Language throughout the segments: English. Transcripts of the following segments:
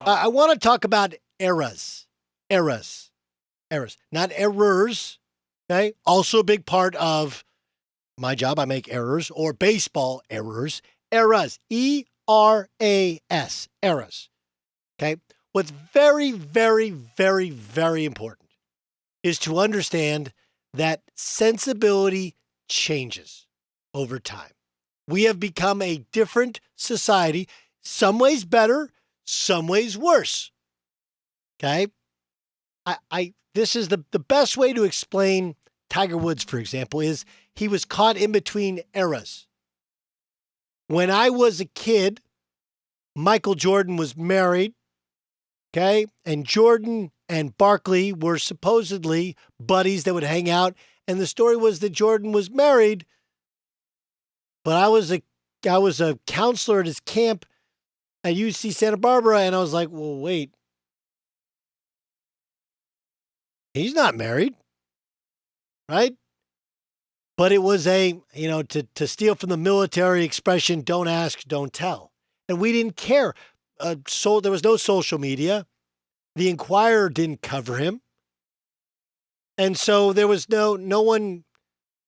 I want to talk about eras. Eras. Eras. Not errors. Okay. Also a big part of my job. I make errors or baseball errors. Eras. E-R-A-S. Eras. Okay. What's very, very, very, very important is to understand that sensibility changes over time. We have become a different society, some ways better, some ways worse. Okay? This is the best way to explain Tiger Woods, for example, is he was caught in between eras. When I was a kid, Michael Jordan was married, okay? And Jordan and Barkley were supposedly buddies that would hang out. And the story was that Jordan was married, but I was a counselor at his camp at UC Santa Barbara, and I was like, well, wait. He's not married, right? But it was to steal from the military expression, don't ask, don't tell. And we didn't care. So there was no social media. The Inquirer didn't cover him. And so there was no one,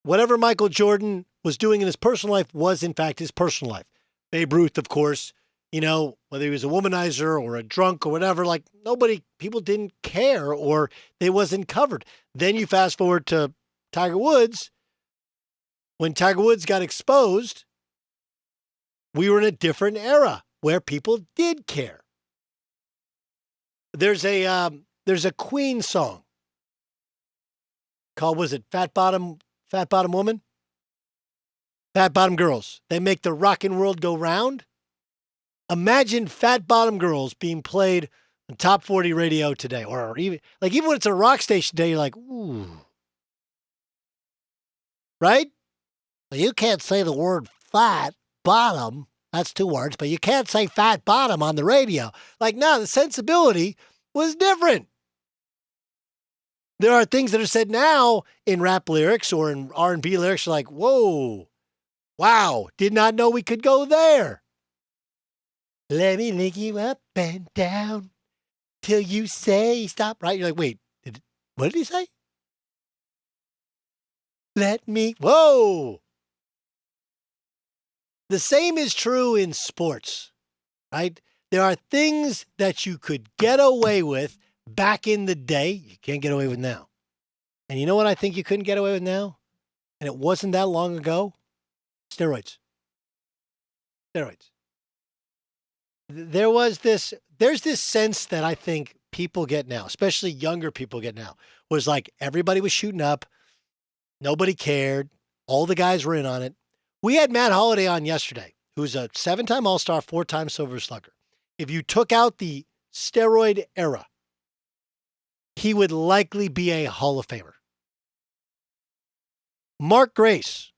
whatever Michael Jordan was doing in his personal life was in fact his personal life. Babe Ruth, of course, whether he was a womanizer or a drunk or whatever, people didn't care or they wasn't covered. Then you fast forward to Tiger Woods. When Tiger Woods got exposed, we were in a different era where people did care. There's a Queen song called, was it Fat Bottom Woman? Fat Bottom Girls. They make the rockin' world go round. Imagine Fat Bottom Girls being played on top 40 radio today, or even when it's a rock station today, you're like, ooh. Right? Well, you can't say the word fat bottom. That's 2 words, but you can't say fat bottom on the radio. No, the sensibility was different. There are things that are said now in rap lyrics or in R&B lyrics like, whoa, wow, did not know we could go there. Let me lick you up and down till you say stop, right? You're like, wait, what did he say? Whoa. The same is true in sports, right? There are things that you could get away with back in the day, you can't get away with now. And you know what I think you couldn't get away with now? And it wasn't that long ago? Steroids. There's this sense that I think people get now, especially younger people get now, was like everybody was shooting up. Nobody cared. All the guys were in on it. We had Matt Holliday on yesterday, who's a 7-time All-Star, 4-time Silver Slugger. If you took out the steroid era, he would likely be a Hall of Famer. Mark Grace,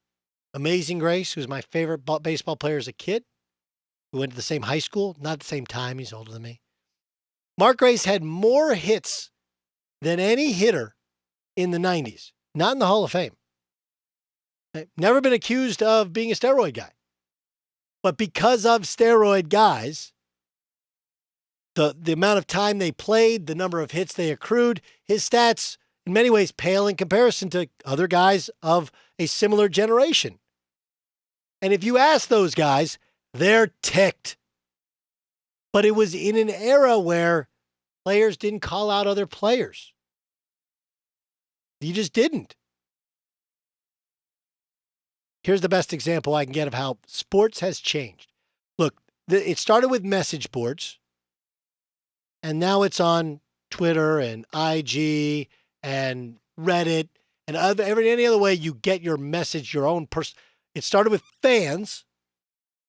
Amazing Grace, who's my favorite baseball player as a kid. We went to the same high school, not at the same time. He's older than me. Mark Grace had more hits than any hitter in the 90s, not in the Hall of Fame. Never been accused of being a steroid guy. But because of steroid guys, the amount of time they played, the number of hits they accrued, his stats in many ways pale in comparison to other guys of a similar generation. And if you ask those guys, they're ticked. But it was in an era where players didn't call out other players. You just didn't. Here's the best example I can get of how sports has changed. Look, it started with message boards, and now it's on Twitter and IG and Reddit and any other way you get your message, your own person. It started with fans,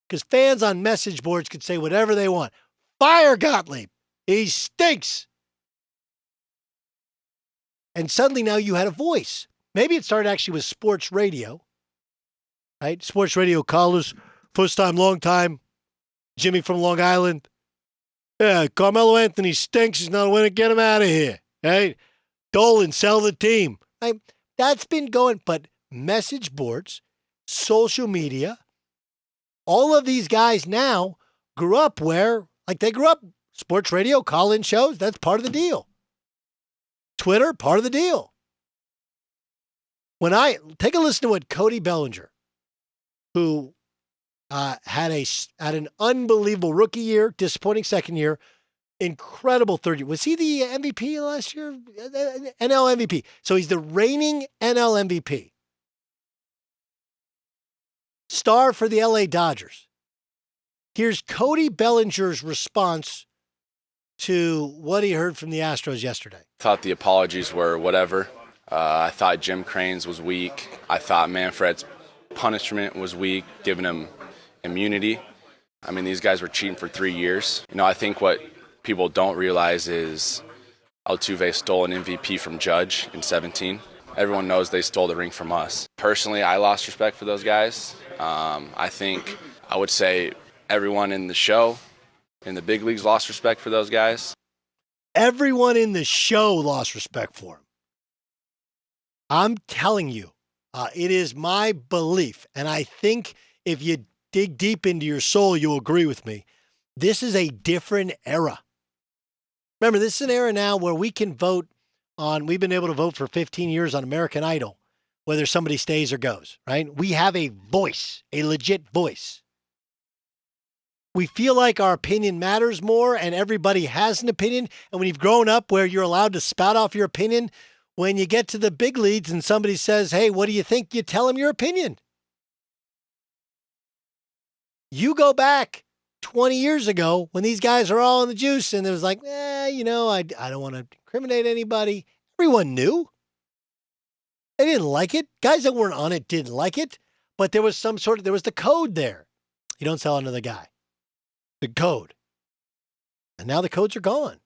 because fans on message boards could say whatever they want. Fire Gottlieb. He stinks. And suddenly now you had a voice. Maybe it started actually with sports radio, right? Sports radio callers, first time, long time. Jimmy from Long Island. Yeah, Carmelo Anthony stinks. He's not a winner. Get him out of here. Right? Dolan, sell the team. Right? That's been going, but message boards, social media, all of these guys now grew up where, they grew up Sports radio, call-in shows, that's part of the deal. Twitter, part of the deal. When I take a listen to what Cody Bellinger, who had an unbelievable rookie year, disappointing second year, incredible third year. Was he the MVP last year? NL MVP. So he's the reigning NL MVP. Star for the LA Dodgers. Here's Cody Bellinger's response to what he heard from the Astros yesterday. Thought the apologies were whatever. I thought Jim Crane's was weak. I thought Manfred's punishment was weak, giving him immunity. I mean, these guys were cheating for 3 years. I think what people don't realize is Altuve stole an MVP from Judge in 17. Everyone knows they stole the ring from us. Personally, I lost respect for those guys. I think I would say everyone in the show, in the big leagues, lost respect for those guys. Everyone in the show lost respect for him. I'm telling you, it is my belief, and I think if you dig deep into your soul, you'll agree with me. This is a different era. Remember, this is an era now where we can vote on, we've been able to vote for 15 years on American Idol, whether somebody stays or goes, right? We have a voice, a legit voice. We feel like our opinion matters more and everybody has an opinion. And when you've grown up where you're allowed to spout off your opinion, when you get to the big leagues and somebody says, hey, what do you think? You tell them your opinion. You go back 20 years ago when these guys are all in the juice and it was like, I don't want to incriminate anybody. Everyone knew. They didn't like it. Guys that weren't on it didn't like it, but there was there was the code there. You don't sell another guy. The code. And now the codes are gone.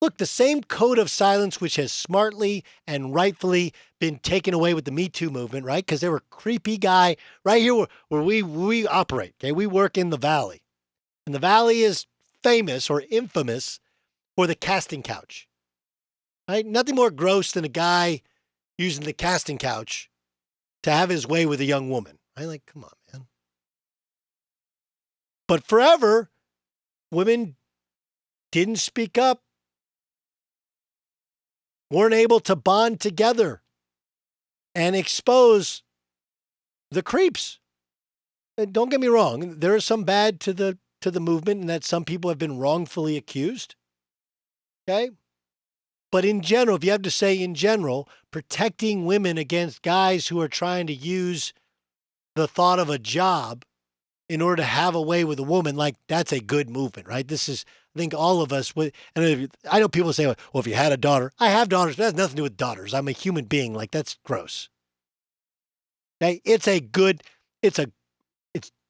Look, the same code of silence, which has smartly and rightfully been taken away with the Me Too movement, right? Because they were a creepy guy right here where we operate. Okay, we work in the Valley. And the Valley is famous or infamous for the casting couch. Right? Nothing more gross than a guy using the casting couch to have his way with a young woman. Right? Like, come on, man. But forever, women didn't speak up, weren't able to bond together and expose the creeps. And don't get me wrong, there is some bad to the movement and that some people have been wrongfully accused. Okay? But in general, if you have to say in general, protecting women against guys who are trying to use the thought of a job in order to have a way with a woman, like that's a good movement, right? This is, I think all of us, and I know people say, well, if you had a daughter, I have daughters, but that has nothing to do with daughters. I'm a human being. Like that's gross. Okay. It's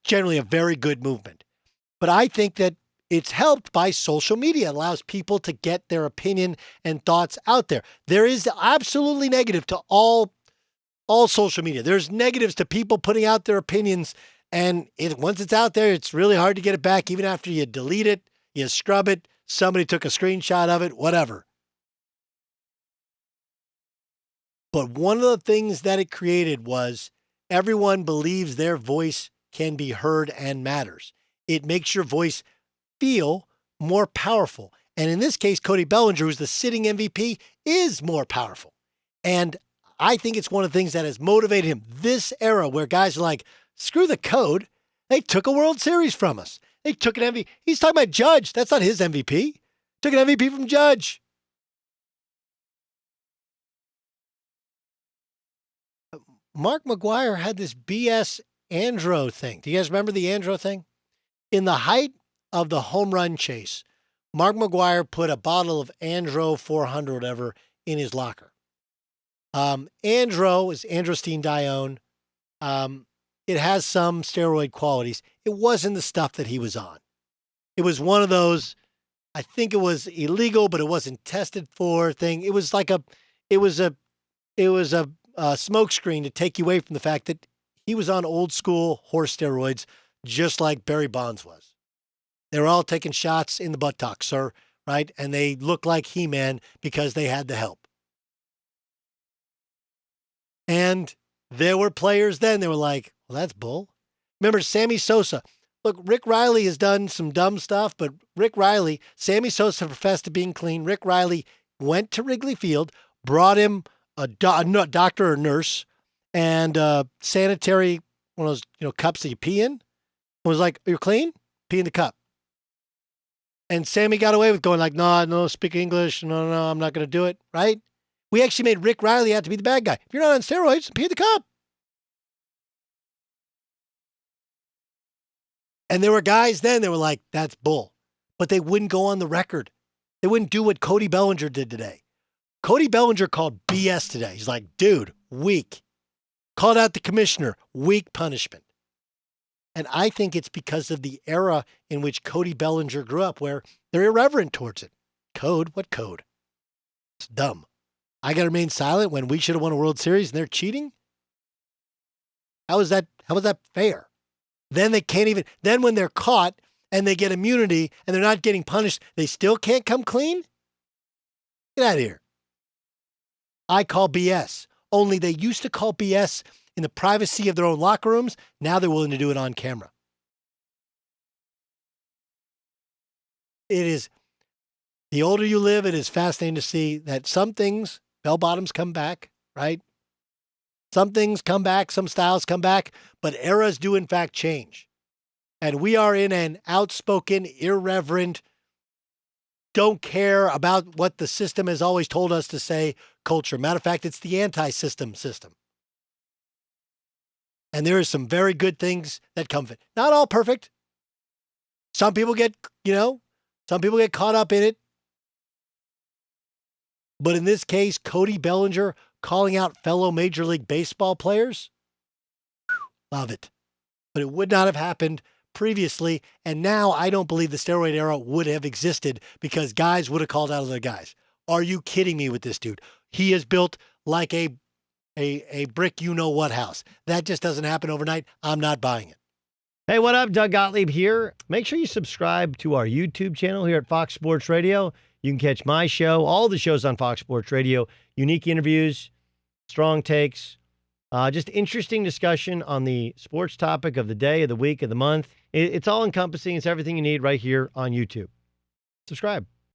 generally a very good movement, but I think that it's helped by social media. It allows people to get their opinion and thoughts out there. There is absolutely negative to all social media. There's negatives to people putting out their opinions. And once it's out there, it's really hard to get it back. Even after you delete it, you scrub it, somebody took a screenshot of it, whatever. But one of the things that it created was everyone believes their voice can be heard and matters. It makes your voice feel more powerful. And in this case, Cody Bellinger, who's the sitting MVP, is more powerful. And I think it's one of the things that has motivated him. This era where guys are like, screw the code. They took a World Series from us. They took an MVP. He's talking about Judge. That's not his MVP. Took an MVP from Judge. Mark McGwire had this BS Andro thing. Do you guys remember the Andro thing? In the height of the home run chase, Mark McGwire put a bottle of Andro 400 whatever in his locker. Andro is androstenedione. It has some steroid qualities. It wasn't the stuff that he was on. It was one of those, I think it was illegal, but it wasn't tested for thing. It was like it was a smoke screen to take you away from the fact that he was on old school horse steroids, just like Barry Bonds was. They were all taking shots in the buttocks, sir, right? And they looked like He-Man because they had the help. And there were players then, they were like, well, that's bull. Remember Sammy Sosa, Look, Rick Riley has done some dumb stuff, but Rick Riley, Sammy Sosa professed to being clean. Rick Riley went to Wrigley Field, brought him a doctor or nurse and sanitary, one of those cups that you pee in, and was like, "You're clean? Pee in the cup." And Sammy got away with going like, no, speak English. No, I'm not going to do it, right? We actually made Rick Riley out to be the bad guy. If you're not on steroids, pee in the cup. And there were guys then that were like, that's bull. But they wouldn't go on the record. They wouldn't do what Cody Bellinger did today. Cody Bellinger called BS today. He's like, dude, weak. Called out the commissioner, weak punishment. And I think it's because of the era in which Cody Bellinger grew up where they're irreverent towards it. Code? What code? It's dumb. I got to remain silent when we should have won a World Series and they're cheating? How is that fair? Then they can't even, then when they're caught and they get immunity and they're not getting punished, they still can't come clean? Get out of here. I call BS. Only they used to call BS in the privacy of their own locker rooms. Now they're willing to do it on camera. It is, the older you live, it is fascinating to see that some things, bell bottoms come back, right? Some things come back, some styles come back, but eras do in fact change. And we are in an outspoken, irreverent, don't care about what the system has always told us to say culture. Matter of fact, it's the anti-system system. And there are some very good things that come from it. Not all perfect. Some people get, some people get caught up in it. But in this case, Cody Bellinger calling out fellow Major League Baseball players, love it. But it would not have happened previously. And now I don't believe the steroid era would have existed because guys would have called out other guys. Are you kidding me with this dude? He is built like a brick you-know-what house. That just doesn't happen overnight. I'm not buying it. Hey, what up? Doug Gottlieb here. Make sure you subscribe to our YouTube channel here at Fox Sports Radio. You can catch my show, all the shows on Fox Sports Radio, unique interviews, strong takes, just interesting discussion on the sports topic of the day, of the week, of the month. It's all encompassing. It's everything you need right here on YouTube. Subscribe.